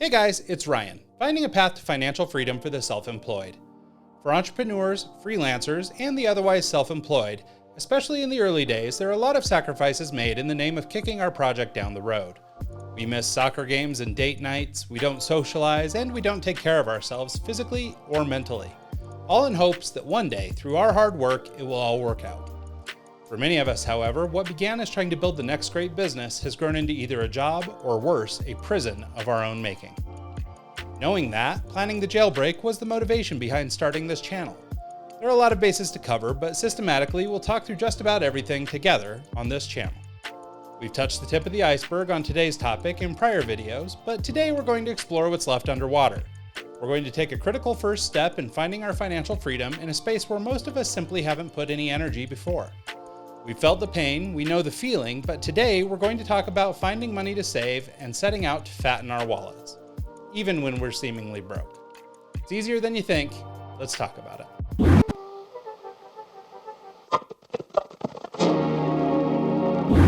Hey guys, it's Ryan, finding a path to financial freedom for the self-employed. For entrepreneurs, freelancers, and the otherwise self-employed, especially in the early days, there are a lot of sacrifices made in the name of kicking our project down the road. We miss soccer games and date nights, we don't socialize, and we don't take care of ourselves physically or mentally. All in hopes that one day, through our hard work, it will all work out. For many of us, however, what began as trying to build the next great business has grown into either a job or worse, a prison of our own making. Knowing that, planning the jailbreak was the motivation behind starting this channel. There are a lot of bases to cover, but systematically we'll talk through just about everything together on this channel. We've touched the tip of the iceberg on today's topic in prior videos, but today we're going to explore what's left underwater. We're going to take a critical first step in finding our financial freedom in a space where most of us simply haven't put any energy before. We've felt the pain, we know the feeling, but today we're going to talk about finding money to save and setting out to fatten our wallets, even when we're seemingly broke. It's easier than you think. Let's talk about it.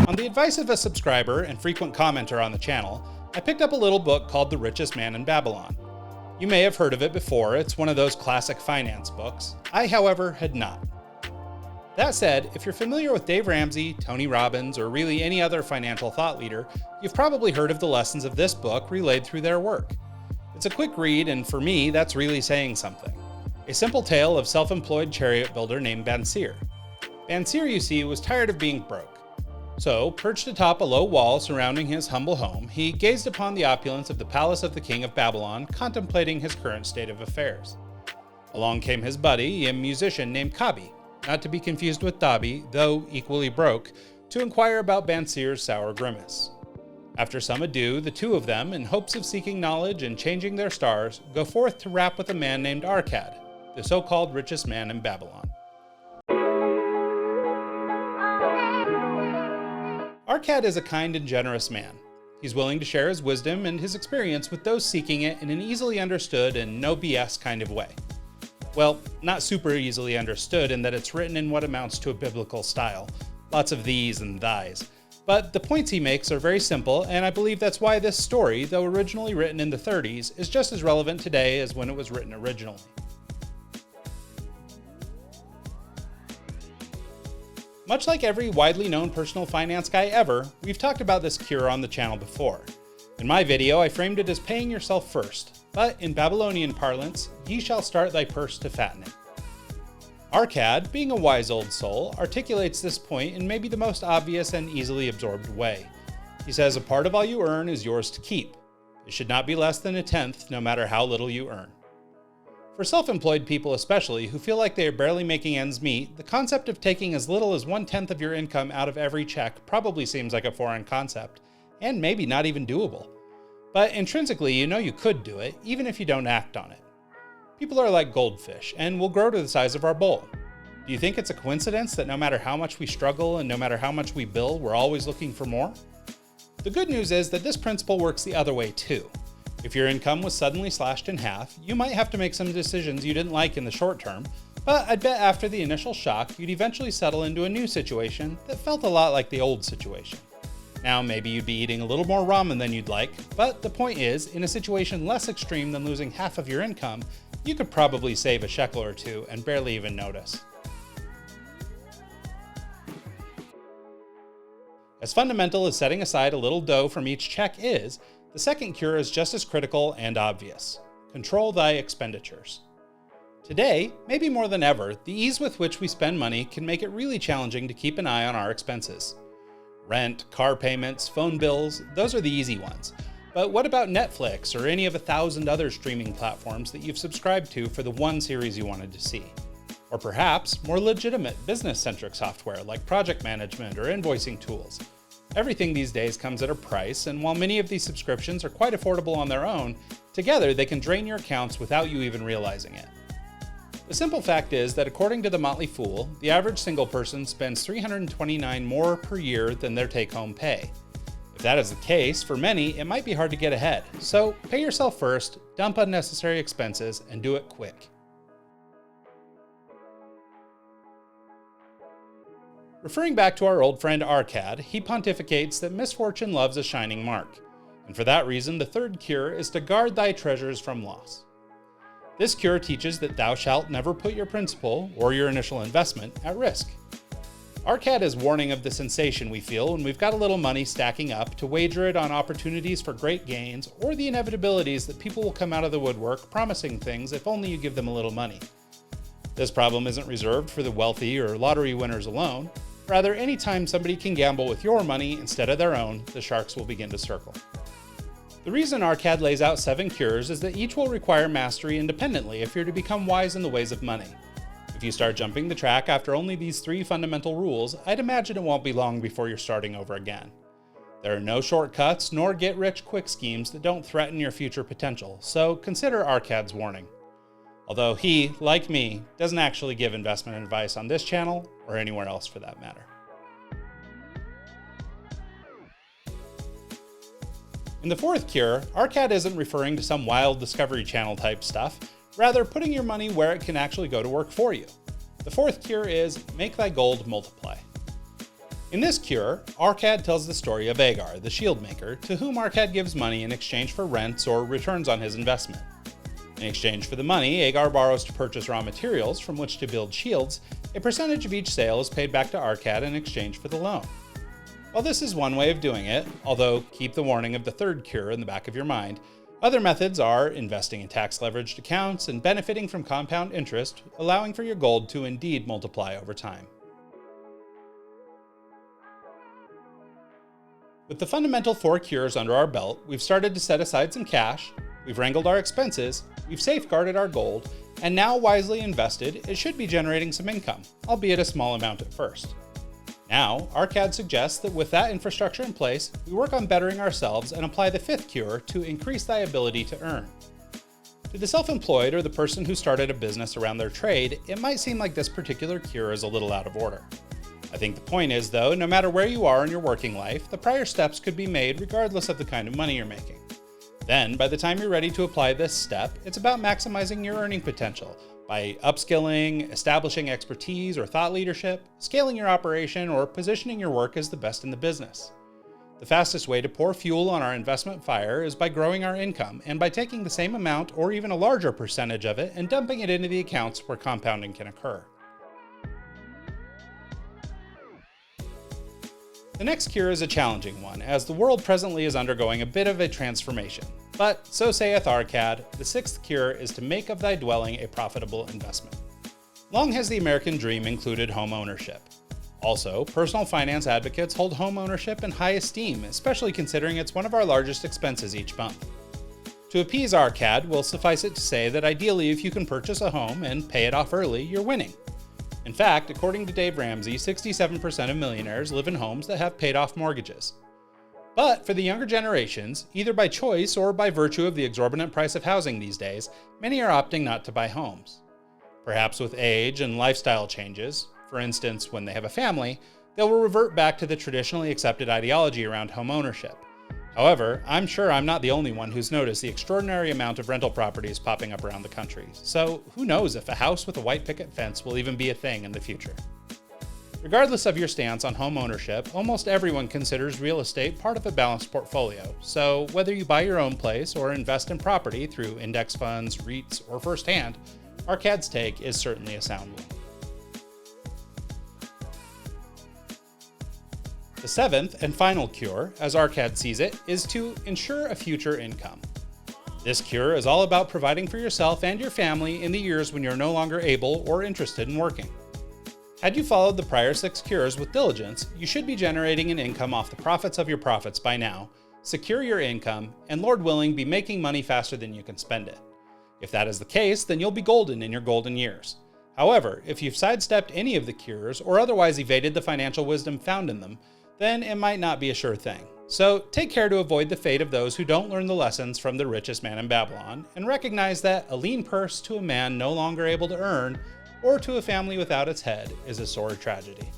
On the advice of a subscriber and frequent commenter on the channel, I picked up a little book called The Richest Man in Babylon. You may have heard of it before. It's one of those classic finance books. I, however, had not. That said, if you're familiar with Dave Ramsey, Tony Robbins, or really any other financial thought leader, you've probably heard of the lessons of this book relayed through their work. It's a quick read, and for me, that's really saying something. A simple tale of self-employed chariot builder named Bansir. Bansir, you see, was tired of being broke. So, perched atop a low wall surrounding his humble home, he gazed upon the opulence of the palace of the king of Babylon, contemplating his current state of affairs. Along came his buddy, a musician named Kabi, not to be confused with Dabi, though equally broke, to inquire about Bansir's sour grimace. After some ado, the two of them, in hopes of seeking knowledge and changing their stars, go forth to rap with a man named Arcad, the so-called richest man in Babylon. Arcad is a kind and generous man. He's willing to share his wisdom and his experience with those seeking it in an easily understood and no BS kind of way. Well, not super easily understood in that it's written in what amounts to a biblical style. Lots of these and thys. But the points he makes are very simple, and I believe that's why this story, though originally written in the 30s, is just as relevant today as when it was written originally. Much like every widely known personal finance guy ever, we've talked about this cure on the channel before. In my video, I framed it as paying yourself first, but in Babylonian parlance, ye shall start thy purse to fatten it. Arcad, being a wise old soul, articulates this point in maybe the most obvious and easily absorbed way. He says a part of all you earn is yours to keep. It should not be less than a tenth, no matter how little you earn. For self-employed people especially, who feel like they are barely making ends meet, the concept of taking as little as 1/10 of your income out of every check probably seems like a foreign concept, and maybe not even doable. But intrinsically, you know you could do it, even if you don't act on it. People are like goldfish, and will grow to the size of our bowl. Do you think it's a coincidence that no matter how much we struggle and no matter how much we bill, we're always looking for more? The good news is that this principle works the other way too. If your income was suddenly slashed in half, you might have to make some decisions you didn't like in the short term, but I'd bet after the initial shock, you'd eventually settle into a new situation that felt a lot like the old situation. Now, maybe you'd be eating a little more ramen than you'd like, but the point is, in a situation less extreme than losing half of your income, you could probably save a shekel or two and barely even notice. As fundamental as setting aside a little dough from each check is, the second cure is just as critical and obvious. Control thy expenditures. Today, maybe more than ever, the ease with which we spend money can make it really challenging to keep an eye on our expenses. Rent, car payments, phone bills, those are the easy ones. But what about Netflix or any of 1,000 other streaming platforms that you've subscribed to for the one series you wanted to see? Or perhaps more legitimate business-centric software like project management or invoicing tools. Everything these days comes at a price, and while many of these subscriptions are quite affordable on their own, together they can drain your accounts without you even realizing it. The simple fact is that according to The Motley Fool, the average single person spends $329 more per year than their take-home pay. If that is the case, for many, it might be hard to get ahead. So pay yourself first, dump unnecessary expenses, and do it quick. Referring back to our old friend Arcad, he pontificates that misfortune loves a shining mark. And for that reason, the third cure is to guard thy treasures from loss. This cure teaches that thou shalt never put your principal or your initial investment at risk. Arcad is warning of the sensation we feel when we've got a little money stacking up to wager it on opportunities for great gains or the inevitabilities that people will come out of the woodwork promising things if only you give them a little money. This problem isn't reserved for the wealthy or lottery winners alone. Rather, anytime somebody can gamble with your money instead of their own, the sharks will begin to circle. The reason Arcad lays out 7 cures is that each will require mastery independently if you're to become wise in the ways of money. If you start jumping the track after only these 3 fundamental rules, I'd imagine it won't be long before you're starting over again. There are no shortcuts nor get-rich-quick schemes that don't threaten your future potential, so consider Arcad's warning. Although he, like me, doesn't actually give investment advice on this channel or anywhere else for that matter. In the 4th cure, Arcad isn't referring to some wild Discovery Channel type stuff, rather putting your money where it can actually go to work for you. The 4th cure is make thy gold multiply. In this cure, Arcad tells the story of Roghaar, the shield maker, to whom Arcad gives money in exchange for rents or returns on his investment. In exchange for the money, Roghaar borrows to purchase raw materials from which to build shields. A percentage of each sale is paid back to Arcad in exchange for the loan. While this is one way of doing it, although keep the warning of the 3rd cure in the back of your mind, other methods are investing in tax-leveraged accounts and benefiting from compound interest, allowing for your gold to indeed multiply over time. With the fundamental 4 cures under our belt, we've started to set aside some cash, we've wrangled our expenses, we've safeguarded our gold, and now wisely invested, it should be generating some income, albeit a small amount at first. Now, Arcad suggests that with that infrastructure in place, we work on bettering ourselves and apply the 5th cure to increase thy ability to earn. To the self-employed or the person who started a business around their trade, it might seem like this particular cure is a little out of order. I think the point is, though, no matter where you are in your working life, the prior steps could be made regardless of the kind of money you're making. Then, by the time you're ready to apply this step, it's about maximizing your earning potential by upskilling, establishing expertise or thought leadership, scaling your operation, or positioning your work as the best in the business. The fastest way to pour fuel on our investment fire is by growing our income and by taking the same amount or even a larger percentage of it and dumping it into the accounts where compounding can occur. The next cure is a challenging one, as the world presently is undergoing a bit of a transformation. But, so saith Arcad, the 6th cure is to make of thy dwelling a profitable investment. Long has the American dream included home ownership. Also, personal finance advocates hold home ownership in high esteem, especially considering it's one of our largest expenses each month. To appease Arcad, we'll suffice it to say that ideally if you can purchase a home and pay it off early, you're winning. In fact, according to Dave Ramsey, 67% of millionaires live in homes that have paid off mortgages. But for the younger generations, either by choice or by virtue of the exorbitant price of housing these days, many are opting not to buy homes. Perhaps with age and lifestyle changes, for instance, when they have a family, they will revert back to the traditionally accepted ideology around home ownership. However, I'm sure I'm not the only one who's noticed the extraordinary amount of rental properties popping up around the country, so who knows if a house with a white picket fence will even be a thing in the future. Regardless of your stance on home ownership, almost everyone considers real estate part of a balanced portfolio, so whether you buy your own place or invest in property through index funds, REITs, or firsthand, Arcad's take is certainly a sound one. The 7th and final cure, as Arcad sees it, is to ensure a future income. This cure is all about providing for yourself and your family in the years when you're no longer able or interested in working. Had you followed the prior 6 cures with diligence, you should be generating an income off the profits of your profits by now, secure your income, and Lord willing, be making money faster than you can spend it. If that is the case, then you'll be golden in your golden years. However, if you've sidestepped any of the cures or otherwise evaded the financial wisdom found in them, then it might not be a sure thing. So take care to avoid the fate of those who don't learn the lessons from the richest man in Babylon, and recognize that a lean purse to a man no longer able to earn, or to a family without its head, is a sore tragedy.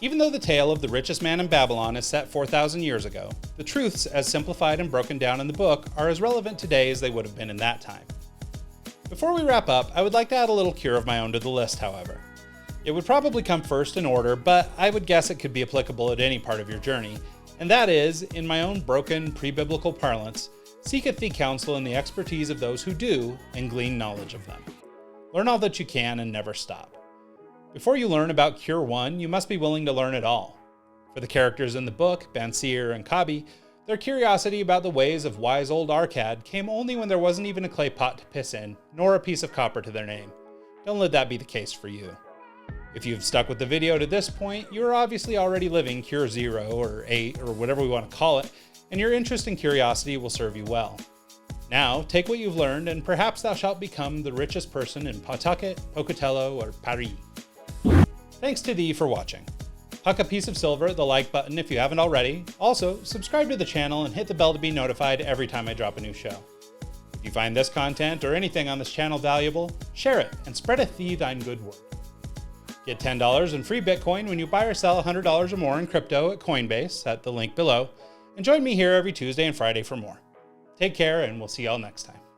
Even though the tale of the richest man in Babylon is set 4,000 years ago, the truths as simplified and broken down in the book are as relevant today as they would have been in that time. Before we wrap up, I would like to add a little cure of my own to the list, however. It would probably come first in order, but I would guess it could be applicable at any part of your journey, and that is, in my own broken, pre-biblical parlance, seeketh thee counsel and the expertise of those who do, and glean knowledge of them. Learn all that you can and never stop. Before you learn about Cure 1, you must be willing to learn it all. For the characters in the book, Bansir and Kabi, their curiosity about the ways of wise old Arkad came only when there wasn't even a clay pot to piss in, nor a piece of copper to their name. Don't let that be the case for you. If you've stuck with the video to this point, you are obviously already living Cure 0 or 8 or whatever we want to call it, and your interest and curiosity will serve you well. Now, take what you've learned and perhaps thou shalt become the richest person in Pawtucket, Pocatello, or Paris. Thanks to thee for watching. Huck a piece of silver at the like button if you haven't already. Also, subscribe to the channel and hit the bell to be notified every time I drop a new show. If you find this content or anything on this channel valuable, share it and spreadeth thee thine good word. Get $10 in free Bitcoin when you buy or sell $100 or more in crypto at Coinbase at the link below, and join me here every Tuesday and Friday for more. Take care, and we'll see y'all next time.